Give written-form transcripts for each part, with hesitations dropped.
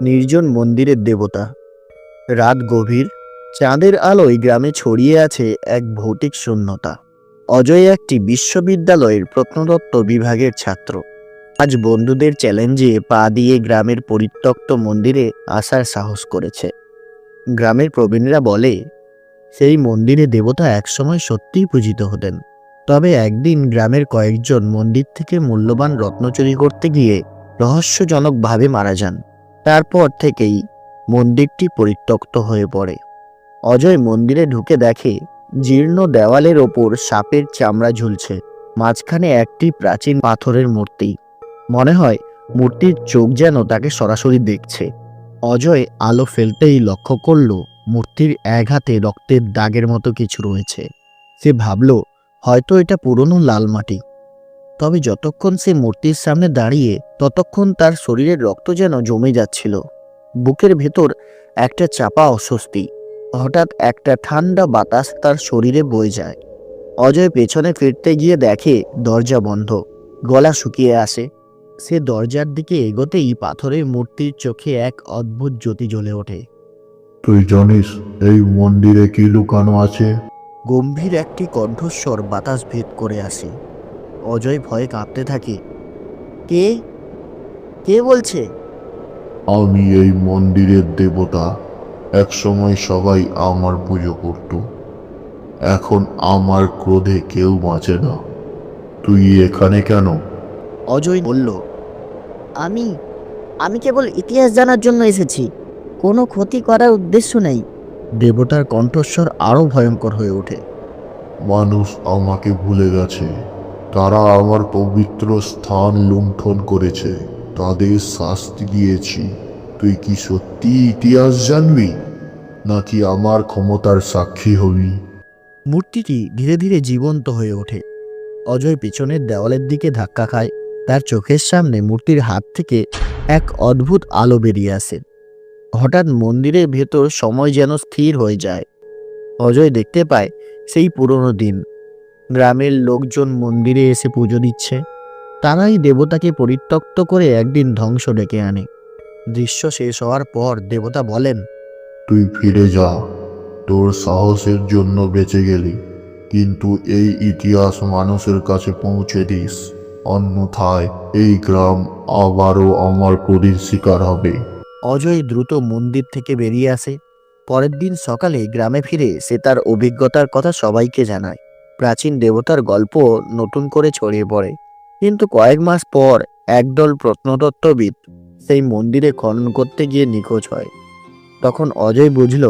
নির্জন মন্দিরের দেবতা। রাত গভীর, চাঁদের আলোয় গ্রামে ছড়িয়ে আছে এক ভৌতিক শূন্যতা। অজয় একটি বিশ্ববিদ্যালয়ের প্রত্নতত্ত্ব বিভাগের ছাত্র। আজ বন্ধুদের চ্যালেঞ্জে পা দিয়ে গ্রামের পরিত্যক্ত মন্দিরে আসার সাহস করেছে। গ্রামের প্রবীণরা বলে সেই মন্দিরে দেবতা একসময় সত্যিই পূজিত হতেন। তবে একদিন গ্রামের কয়েকজন মন্দির থেকে মূল্যবান রত্ন চুরি করতে গিয়ে রহস্যজনকভাবে মারা যান। তারপর থেকেই মন্দিরটি পরিত্যক্ত হয়ে পড়ে। অজয় মন্দিরে ঢুকে দেখে জীর্ণ দেওয়ালের ওপর সাপের চামড়া ঝুলছে, মাঝখানে একটি প্রাচীন পাথরের মূর্তি। মনে হয় মূর্তির চোখ যেন তাকে সরাসরি দেখছে। অজয় আলো ফেলতেই লক্ষ্য করল মূর্তির এক হাতে রক্তের দাগের মতো কিছু রয়েছে। সে ভাবল হয়তো এটা পুরনো লাল মাটি। তবে যতক্ষণ সে মূর্তির সামনে দাঁড়িয়ে ততক্ষণ তার শরীরের রক্ত যেন জমে যাচ্ছিল। বুকের ভেতর একটা চাপা অস্বস্তি। হঠাৎ একটা ঠান্ডা বাতাস তার শরীরে বয়ে যায়। অজয় পেছনে ফিরতে গিয়ে দেখে দরজা বন্ধ, গলা শুকিয়ে আসে। সে দরজার দিকে এগোতেই পাথরের মূর্তির চোখে এক অদ্ভুত জ্যোতি জ্বলে ওঠে। তুই জানিস এই মন্দিরে কি লুকানো আছে? গম্ভীর একটি কণ্ঠস্বর বাতাস ভেদ করে আসে। অজয় ভয়ে কাঁপতে থাকে। কে কে বলছে? আমি এই মন্দিরের দেবতা। একসময় সবাই আমার পুজো করত। এখন আমার ক্রোধে কেউ বাঁচে না। তুই এখানে কেন? অজয় বলল, আমি আমি কেবল ইতিহাস জানার জন্য এসেছি, কোনো ক্ষতি করার উদ্দেশ্য নেই। দেবতার কণ্ঠস্বর আরো ভয়ঙ্কর হয়ে ওঠে। মানুষ আমাকে ভুলে গেছে। তারা আমার পবিত্র স্থান লুণ্ঠন করেছে। তাদের শাস্তি দিয়েছি। তুই কি সত্যি ইতিহাস জানবি, নাকি আমার ক্ষমতার সাক্ষী হবি? মূর্তিটি ধীরে ধীরে জীবন্ত হয়ে ওঠে। অজয় পিছনের দেওয়ালের দিকে ধাক্কা খায়। তার চোখের সামনে মূর্তির হাত থেকে এক অদ্ভুত আলো বেরিয়ে আসে। হঠাৎ মন্দিরের ভেতর সময় যেন স্থির হয়ে যায়। অজয় দেখতে পায় সেই পুরনো দিন। গ্রামের লোকজন মন্দিরে এসে পুজো দিচ্ছে। তারাই দেবতাকে পরিত্যক্ত করে একদিন ধ্বংস ডেকে আনে। দৃশ্য শেষ হওয়ার পর দেবতা বলেন, তুই ফিরে যা। তোর সাহসের জন্য বেঁচে গেলি, কিন্তু এই ইতিহাস মানুষের কাছে পৌঁছে দিস। অন্যথায় এই গ্রাম আবারও আমার ক্রোধের শিকার হবে। অজয় দ্রুত মন্দির থেকে বেরিয়ে আসে। পরের দিন সকালে গ্রামে ফিরে সে তার অভিজ্ঞতার কথা সবাইকে জানায়। প্রাচীন দেবতার গল্প নতুন করে ছড়িয়ে পড়ে। কিন্তু কয়েক মাস পর একদল প্রত্নতত্ত্ববিদ সেই মন্দিরে খনন করতে গিয়ে নিখোঁজ হয়। তখন অজয় বুঝল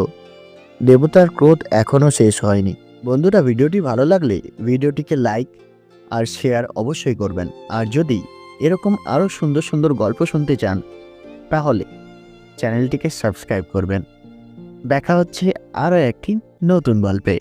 দেবতার ক্রোধ এখনো শেষ হয়নি। বন্ধুরা, ভিডিওটি ভালো লাগলে ভিডিওটিকে লাইক আর শেয়ার অবশ্যই করবেন। আর যদি এরকম আরও সুন্দর সুন্দর গল্প শুনতে চান তাহলে চ্যানেলটিকে সাবস্ক্রাইব করবেন। দেখা হচ্ছে আরও একটি নতুন গল্পে।